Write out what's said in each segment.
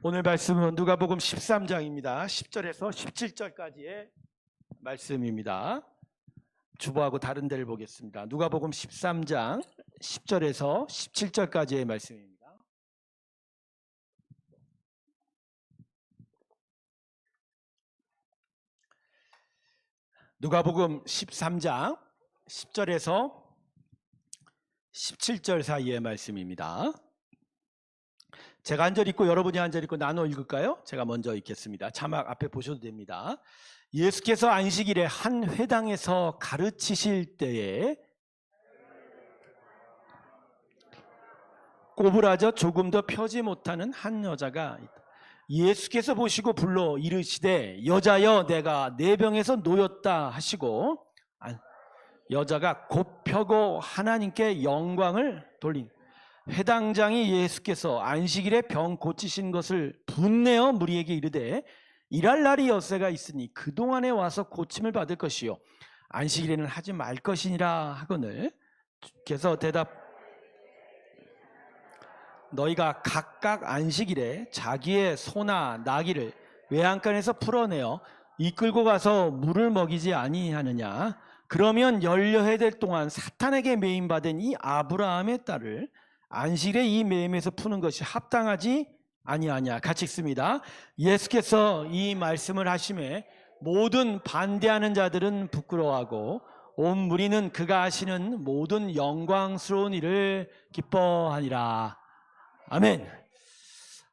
오늘 말씀은 누가복음 13장입니다. 10절에서 17절까지의 말씀입니다. 주보하고 다른 데를 보겠습니다. 누가복음 13장 10절에서 17절까지의 말씀입니다. 누가복음 13장 10절에서 17절 사이의 말씀입니다. 제가 한 절 읽고 여러분이 한 절 읽고 나눠 읽을까요? 제가 먼저 읽겠습니다. 자막 앞에 보셔도 됩니다. 예수께서 안식일에 한 회당에서 가르치실 때에 꼬부라져 조금 더 펴지 못하는 한 여자가 있다. 예수께서 보시고 불러 이르시되 여자여 내가 내 병에서 놓였다 하시고 여자가 곧 펴고 하나님께 영광을 돌린 회당장이 예수께서 안식일에 병 고치신 것을 분내어 무리에게 이르되 일할 날이 엿새가 있으니 그동안에 와서 고침을 받을 것이요 안식일에는 하지 말 것이니라 하거늘 주께서 대답 너희가 각각 안식일에 자기의 소나 나귀를 외양간에서 풀어내어 이끌고 가서 물을 먹이지 아니하느냐 그러면 열여해될 동안 사탄에게 매임받은 이 아브라함의 딸을 안식일에 이 매임에서 푸는 것이 합당하지 아니하냐. 같이 읽습니다. 예수께서 이 말씀을 하심에 모든 반대하는 자들은 부끄러워하고 온 무리는 그가 하시는 모든 영광스러운 일을 기뻐하니라. 아멘.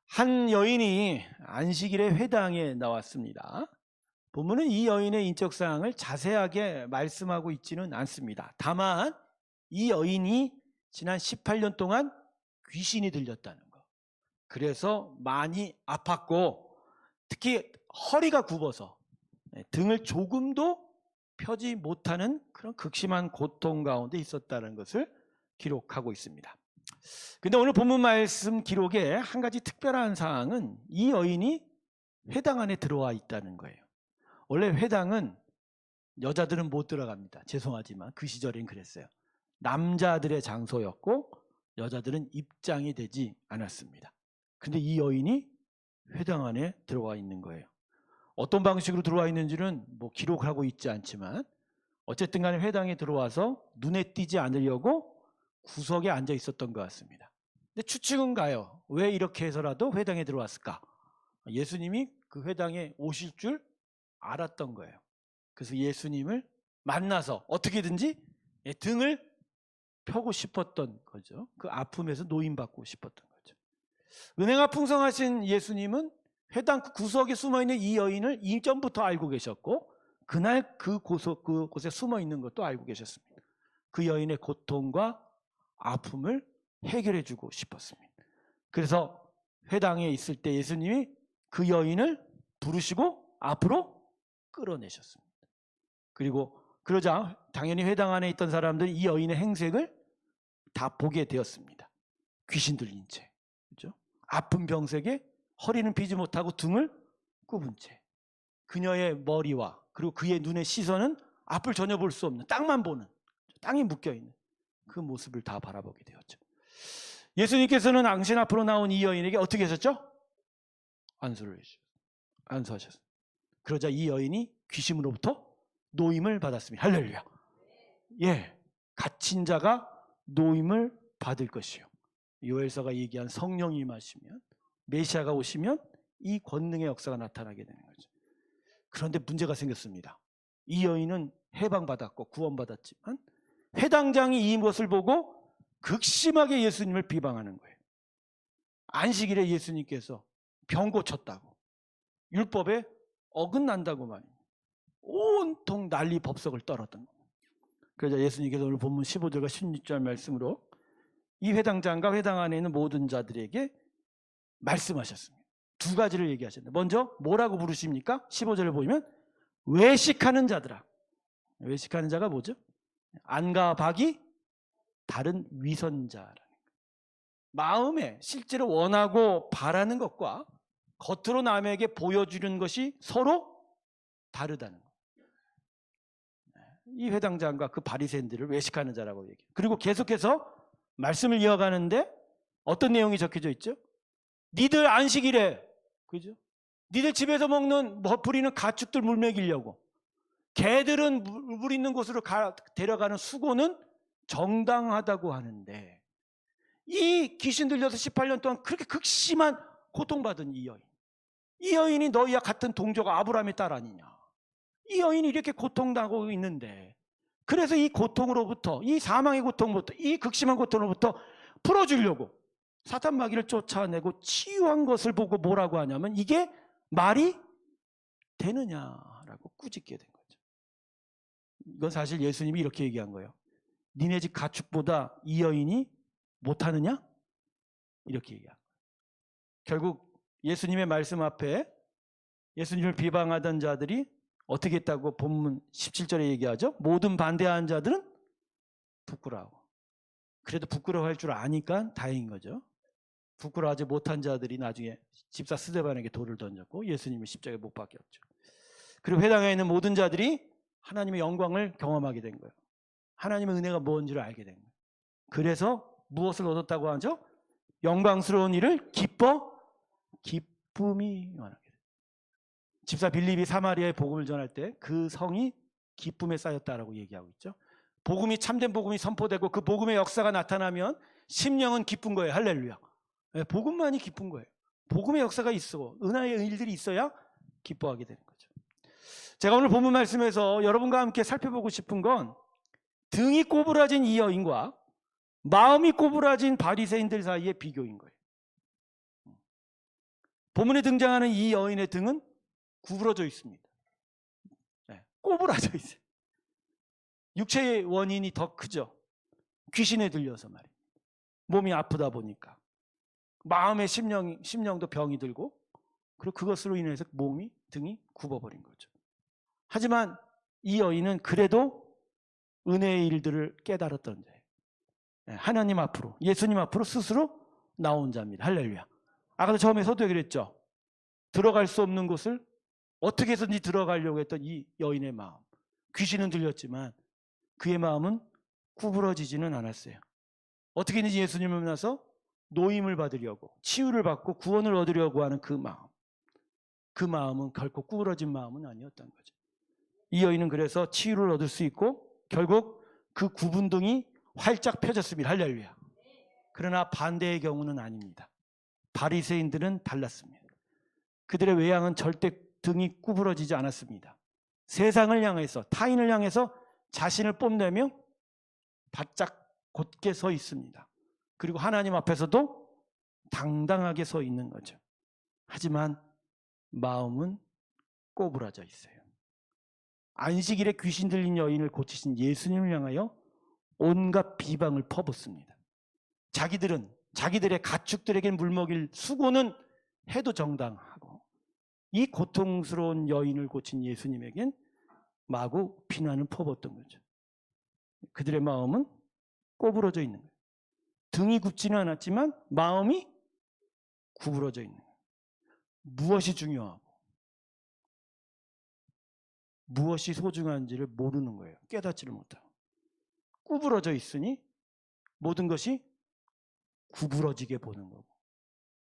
한 여인이 안식일에 회당에 나왔습니다. 본문은 이 여인의 인적 사항을 자세하게 말씀하고 있지는 않습니다. 다만 이 여인이 지난 18년 동안 귀신이 들렸다는 거. 그래서 많이 아팠고 특히 허리가 굽어서 등을 조금도 펴지 못하는 그런 극심한 고통 가운데 있었다는 것을 기록하고 있습니다. 근데 오늘 본문 말씀 기록에 한 가지 특별한 사항은 이 여인이 회당 안에 들어와 있다는 거예요. 원래 회당은 여자들은 못 들어갑니다. 죄송하지만 그 시절엔 그랬어요. 남자들의 장소였고 여자들은 입장이 되지 않았습니다. 근데 이 여인이 회당 안에 들어와 있는 거예요. 어떤 방식으로 들어와 있는지는 기록하고 있지 않지만 어쨌든 간에 회당에 들어와서 눈에 띄지 않으려고 구석에 앉아 있었던 것 같습니다. 근데 추측은 가요. 왜 이렇게 해서라도 회당에 들어왔을까? 예수님이 그 회당에 오실 줄 알았던 거예요. 그래서 예수님을 만나서 어떻게든지 등을 펴고 싶었던 거죠. 그 아픔에서 노임받고 싶었던 거죠. 은혜가 풍성하신 예수님은 회당 구석에 숨어있는 이 여인을 이전부터 알고 계셨고 그날 그곳에 숨어있는 것도 알고 계셨습니다. 그 여인의 고통과 아픔을 해결해 주고 싶었습니다. 그래서 회당에 있을 때 예수님이 그 여인을 부르시고 앞으로 끌어내셨습니다. 그리고 그러자 당연히 회당 안에 있던 사람들이 이 여인의 행색을 다 보게 되었습니다. 귀신 들린 채, 그렇죠? 아픈 병색에 허리는 피지 못하고 등을 굽은 채, 그녀의 머리와 그리고 그의 눈의 시선은 앞을 전혀 볼 수 없는 땅만 보는 땅에 묶여 있는 그 모습을 다 바라보게 되었죠. 예수님께서는 당신 앞으로 나온 이 여인에게 어떻게 하셨죠? 안수하셨습니다. 그러자 이 여인이 귀신으로부터 노임을 받았습니다. 할렐루야. 예, 갇힌 자가 노임을 받을 것이요. 요엘서가 얘기한 성령이 임하시면 메시아가 오시면 이 권능의 역사가 나타나게 되는 거죠. 그런데 문제가 생겼습니다. 이 여인은 해방받았고 구원받았지만 회당장이 이것을 보고 극심하게 예수님을 비방하는 거예요. 안식일에 예수님께서 병 고쳤다고 율법에 어긋난다고 말입니다. 온통 난리 법석을 떨었던 겁니다. 그러자 예수님께서 오늘 본문 15절과 16절 말씀으로 이 회당장과 회당 안에 있는 모든 자들에게 말씀하셨습니다. 두 가지를 얘기하셨는데 먼저 뭐라고 부르십니까? 15절을 보면 외식하는 자들아. 외식하는 자가 뭐죠? 안과 박이 다른 위선자라는 거예요. 마음에 실제로 원하고 바라는 것과 겉으로 남에게 보여주는 것이 서로 다르다는 거예요. 이 회당장과 그 바리새인들을 외식하는 자라고 얘기해요. 그리고 계속해서 말씀을 이어가는데 어떤 내용이 적혀져 있죠? 니들 안식일에 그죠? 니들 집에서 먹는 부리는 가축들 물 먹이려고, 개들은 물 있는 곳으로 데려가는 수고는 정당하다고 하는데, 이 귀신 들려서 18년 동안 그렇게 극심한 고통받은 이 여인이 너희와 같은 동조가 아브라함의 딸 아니냐. 이 여인이 이렇게 고통당하고 있는데, 그래서 이 고통으로부터, 이 사망의 고통으로부터, 이 극심한 고통으로부터 풀어주려고 사탄 마귀를 쫓아내고 치유한 것을 보고 뭐라고 하냐면, 이게 말이 되느냐라고 꾸짖게 된 거죠. 이건 사실 예수님이 이렇게 얘기한 거예요. 니네 집 가축보다 이 여인이 못하느냐? 이렇게 얘기한 거예요. 결국 예수님의 말씀 앞에 예수님을 비방하던 자들이 어떻게 했다고 본문 17절에 얘기하죠? 모든 반대하는 자들은 부끄러워하고, 그래도 부끄러워할 줄 아니까 다행인 거죠. 부끄러워하지 못한 자들이 나중에 집사 스데반에게 돌을 던졌고 예수님을 십자가에 못 박혔죠. 그리고 회당에 있는 모든 자들이 하나님의 영광을 경험하게 된 거예요. 하나님의 은혜가 뭔지를 알게 된 거예요. 그래서 무엇을 얻었다고 하죠? 영광스러운 일을 기쁨이 임하게 돼요. 집사 빌립이 사마리아에 복음을 전할 때 그 성이 기쁨에 쌓였다라고 얘기하고 있죠. 복음이, 참된 복음이 선포되고 그 복음의 역사가 나타나면 심령은 기쁜 거예요. 할렐루야. 복음만이 기쁜 거예요. 복음의 역사가 있어, 은혜의 일들이 있어야 기뻐하게 되는 거죠. 제가 오늘 본문 말씀에서 여러분과 함께 살펴보고 싶은 건, 등이 꼬부라진 이 여인과 마음이 꼬부라진 바리새인들 사이의 비교인 거예요. 본문에 등장하는 이 여인의 등은 구부러져 있습니다. 꼬부라져 있어요. 육체의 원인이 더 크죠. 귀신에 들려서 말이에요. 몸이 아프다 보니까 마음의 심령도 병이 들고, 그리고 그것으로 인해서 등이 굽어버린 거죠. 하지만 이 여인은 그래도 은혜의 일들을 깨달았던 자예요. 하나님 앞으로, 예수님 앞으로 스스로 나온 자입니다. 할렐루야. 아까도 처음에서도 그랬죠. 들어갈 수 없는 곳을 어떻게 해서든지 들어가려고 했던 이 여인의 마음, 귀신은 들렸지만 그의 마음은 구부러지지는 않았어요. 어떻게든지 예수님을 만나서 노임을 받으려고, 치유를 받고 구원을 얻으려고 하는 그 마음은 결코 구부러진 마음은 아니었던 거죠. 이 여인은 그래서 치유를 얻을 수 있고 결국 그 구분등이 활짝 펴졌습니다. 할렐루야. 그러나 반대의 경우는 아닙니다. 바리새인들은 달랐습니다. 그들의 외양은 절대 등이 구부러지지 않았습니다. 세상을 향해서, 타인을 향해서 자신을 뽐내며 바짝 곧게 서 있습니다. 그리고 하나님 앞에서도 당당하게 서 있는 거죠. 하지만 마음은 꼬부라져 있어요. 안식일에 귀신 들린 여인을 고치신 예수님을 향하여 온갖 비방을 퍼붓습니다. 자기들의 가축들에게 물 먹일 수고는 해도 정당하고, 이 고통스러운 여인을 고친 예수님에겐 마구 비난을 퍼붓던 거죠. 그들의 마음은 꼬부러져 있는 거예요. 등이 굽지는 않았지만 마음이 구부러져 있는 거예요. 무엇이 중요하고 무엇이 소중한지를 모르는 거예요. 깨닫지를 못하고 구부러져 있으니 모든 것이 구부러지게 보는 거고,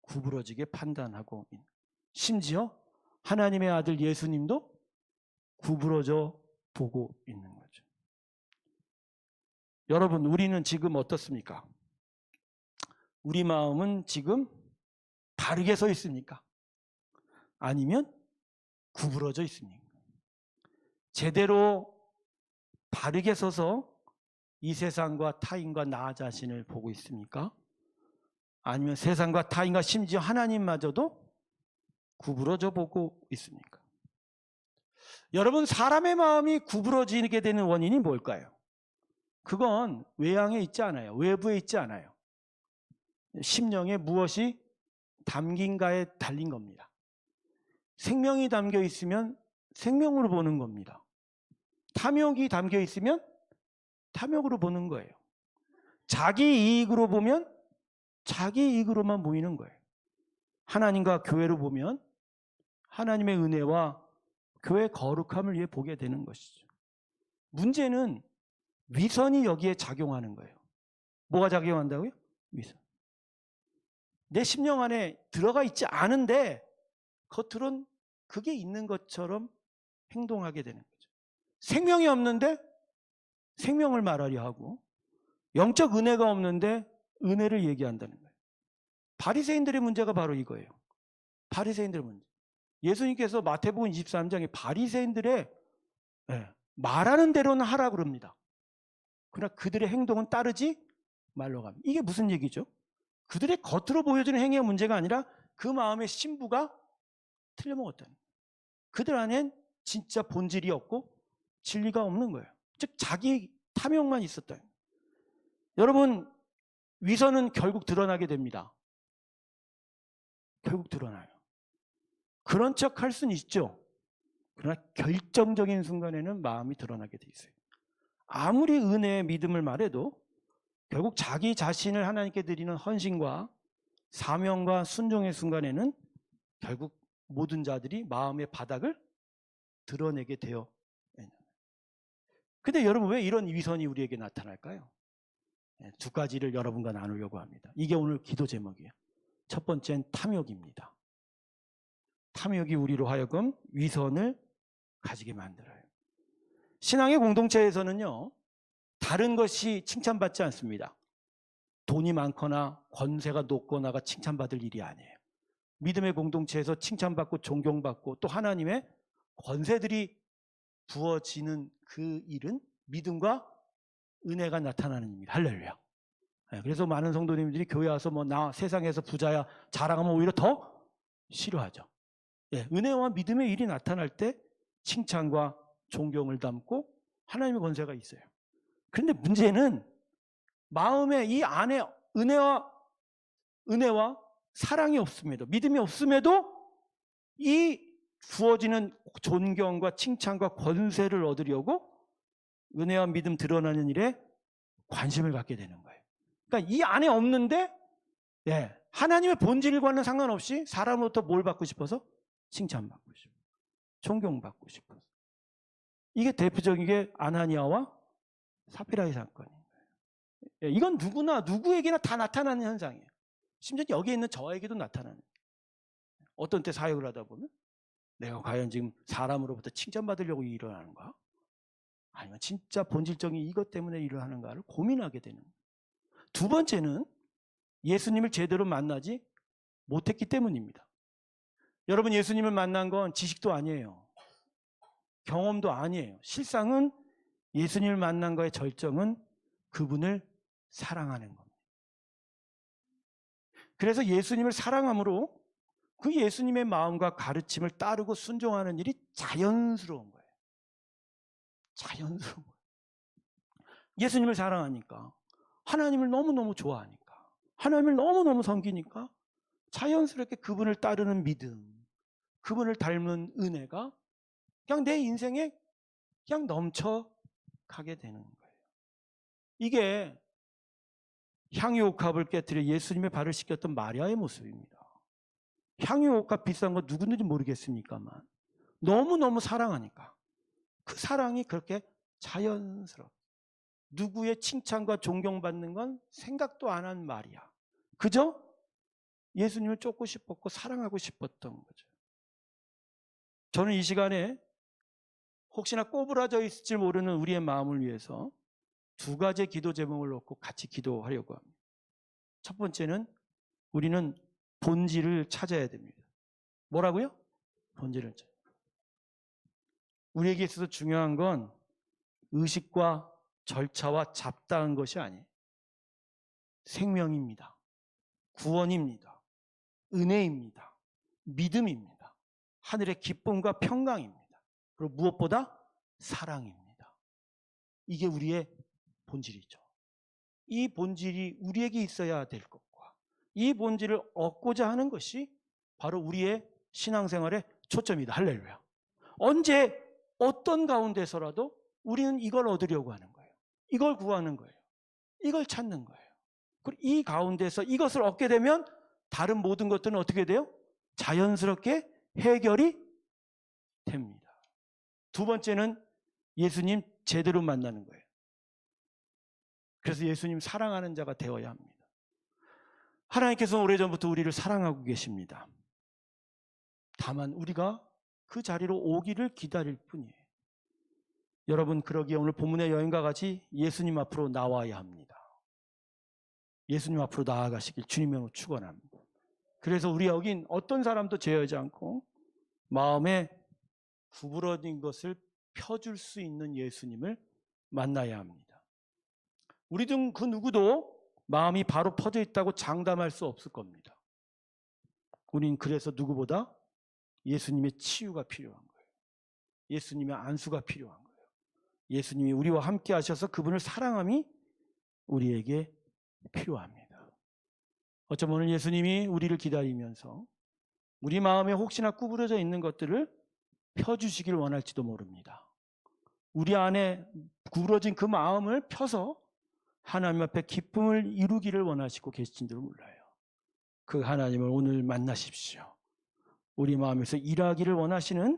구부러지게 판단하고, 심지어 하나님의 아들 예수님도 구부러져 보고 있는 거죠. 여러분, 우리는 지금 어떻습니까? 우리 마음은 지금 바르게 서 있습니까? 아니면 구부러져 있습니까? 제대로 바르게 서서 이 세상과 타인과 나 자신을 보고 있습니까? 아니면 세상과 타인과 심지어 하나님마저도 구부러져 보고 있습니까? 여러분, 사람의 마음이 구부러지게 되는 원인이 뭘까요? 그건 외양에 있지 않아요. 외부에 있지 않아요. 심령에 무엇이 담긴가에 달린 겁니다. 생명이 담겨 있으면 생명으로 보는 겁니다. 탐욕이 담겨 있으면 탐욕으로 보는 거예요. 자기 이익으로 보면 자기 이익으로만 보이는 거예요. 하나님과 교회로 보면 하나님의 은혜와 교회의 거룩함을 위해 보게 되는 것이죠. 문제는 위선이 여기에 작용하는 거예요. 뭐가 작용한다고요? 위선. 내 심령 안에 들어가 있지 않은데 겉으론 그게 있는 것처럼 행동하게 되는 거죠. 생명이 없는데 생명을 말하려 하고, 영적 은혜가 없는데 은혜를 얘기한다는 거예요. 바리새인들의 문제가 바로 이거예요. 바리새인들의 문제. 예수님께서 마태복음 23장에 바리새인들의 말하는 대로는 하라 그럽니다. 그러나 그들의 행동은 따르지 말라고 합니다. 이게 무슨 얘기죠? 그들의 겉으로 보여주는 행위의 문제가 아니라 그 마음의 신부가 틀려먹었다는 거예요. 그들 안엔 진짜 본질이 없고 진리가 없는 거예요. 즉 자기 탐욕만 있었다. 여러분, 위선은 결국 드러나게 됩니다. 결국 드러나요. 그런 척 할 수는 있죠. 그러나 결정적인 순간에는 마음이 드러나게 돼 있어요. 아무리 은혜의 믿음을 말해도 결국 자기 자신을 하나님께 드리는 헌신과 사명과 순종의 순간에는 결국 모든 자들이 마음의 바닥을 드러내게 되어. 근데 여러분, 왜 이런 위선이 우리에게 나타날까요? 두 가지를 여러분과 나누려고 합니다. 이게 오늘 기도 제목이에요. 첫 번째는 탐욕입니다. 탐욕이 우리로 하여금 위선을 가지게 만들어요. 신앙의 공동체에서는요, 다른 것이 칭찬받지 않습니다. 돈이 많거나 권세가 높거나가 칭찬받을 일이 아니에요. 믿음의 공동체에서 칭찬받고 존경받고 또 하나님의 권세들이 부어지는 그 일은 믿음과 은혜가 나타나는 일입니다. 할렐루야. 그래서 많은 성도님들이 교회 와서 나 세상에서 부자야 자랑하면 오히려 더 싫어하죠. 은혜와 믿음의 일이 나타날 때 칭찬과 존경을 담고 하나님의 권세가 있어요. 그런데 문제는 마음에 이 안에 은혜와 사랑이 없음에도, 믿음이 없음에도 이 부어지는 존경과 칭찬과 권세를 얻으려고 은혜와 믿음 드러나는 일에 관심을 갖게 되는 거예요. 그러니까 이 안에 없는데 하나님의 본질과는 상관없이 사람으로부터 뭘 받고 싶어서? 칭찬받고 싶어, 존경받고 싶어서. 이게 대표적인 게 아나니아와 사피라의 사건이에요. 이건 누구에게나 다 나타나는 현상이에요. 심지어 여기 있는 저에게도 나타나는 거예요. 어떤 때 사역을 하다 보면 내가 과연 지금 사람으로부터 칭찬받으려고 일을 하는가? 아니면 진짜 본질적인 이것 때문에 일을 하는가를 고민하게 되는 거예요. 두 번째는 예수님을 제대로 만나지 못했기 때문입니다. 여러분, 예수님을 만난 건 지식도 아니에요. 경험도 아니에요. 실상은 예수님을 만난 거의 절정은 그분을 사랑하는 겁니다. 그래서 예수님을 사랑함으로 그 예수님의 마음과 가르침을 따르고 순종하는 일이 자연스러운 거예요. 자연스러운 거예요. 예수님을 사랑하니까, 하나님을 너무너무 좋아하니까, 하나님을 너무너무 섬기니까 자연스럽게 그분을 따르는 믿음, 그분을 닮은 은혜가 그냥 내 인생에 그냥 넘쳐가게 되는 거예요. 이게 향유옥합을 깨뜨려 예수님의 발을 씻겼던 마리아의 모습입니다. 향유옥합 비싼 거 누구든지 모르겠습니까만 너무너무 사랑하니까 그 사랑이 그렇게 자연스럽게 누구의 칭찬과 존경받는 건 생각도 안 한 마리아. 그저 예수님을 쫓고 싶었고 사랑하고 싶었던 거죠. 저는 이 시간에 혹시나 꼬부라져 있을지 모르는 우리의 마음을 위해서 두 가지의 기도 제목을 놓고 같이 기도하려고 합니다. 첫 번째는 우리는 본질을 찾아야 됩니다. 뭐라고요? 본질을 찾아야 됩니다. 우리에게 있어서 중요한 건 의식과 절차와 잡다한 것이 아니에요. 생명입니다. 구원입니다. 은혜입니다. 믿음입니다. 하늘의 기쁨과 평강입니다. 그리고 무엇보다 사랑입니다. 이게 우리의 본질이죠. 이 본질이 우리에게 있어야 될 것과 이 본질을 얻고자 하는 것이 바로 우리의 신앙생활의 초점이다. 할렐루야. 언제 어떤 가운데서라도 우리는 이걸 얻으려고 하는 거예요. 이걸 구하는 거예요. 이걸 찾는 거예요. 그리고 이 가운데서 이것을 얻게 되면 다른 모든 것들은 어떻게 돼요? 자연스럽게 해결이 됩니다. 두 번째는 예수님 제대로 만나는 거예요. 그래서 예수님 사랑하는 자가 되어야 합니다. 하나님께서 오래전부터 우리를 사랑하고 계십니다. 다만 우리가 그 자리로 오기를 기다릴 뿐이에요. 여러분, 그러기에 오늘 본문의 여인과 같이 예수님 앞으로 나와야 합니다. 예수님 앞으로 나아가시길 주님으로 축원합니다. 그래서 우리 여긴 어떤 사람도 제어하지 않고 마음에 구부러진 것을 펴줄 수 있는 예수님을 만나야 합니다. 우리 중 그 누구도 마음이 바로 퍼져 있다고 장담할 수 없을 겁니다. 우린 그래서 누구보다 예수님의 치유가 필요한 거예요. 예수님의 안수가 필요한 거예요. 예수님이 우리와 함께 하셔서 그분을 사랑함이 우리에게 필요합니다. 어쩌면 오늘 예수님이 우리를 기다리면서 우리 마음에 혹시나 구부러져 있는 것들을 펴주시길 원할지도 모릅니다. 우리 안에 구부러진 그 마음을 펴서 하나님 앞에 기쁨을 이루기를 원하시고 계신 줄 몰라요. 그 하나님을 오늘 만나십시오. 우리 마음에서 일하기를 원하시는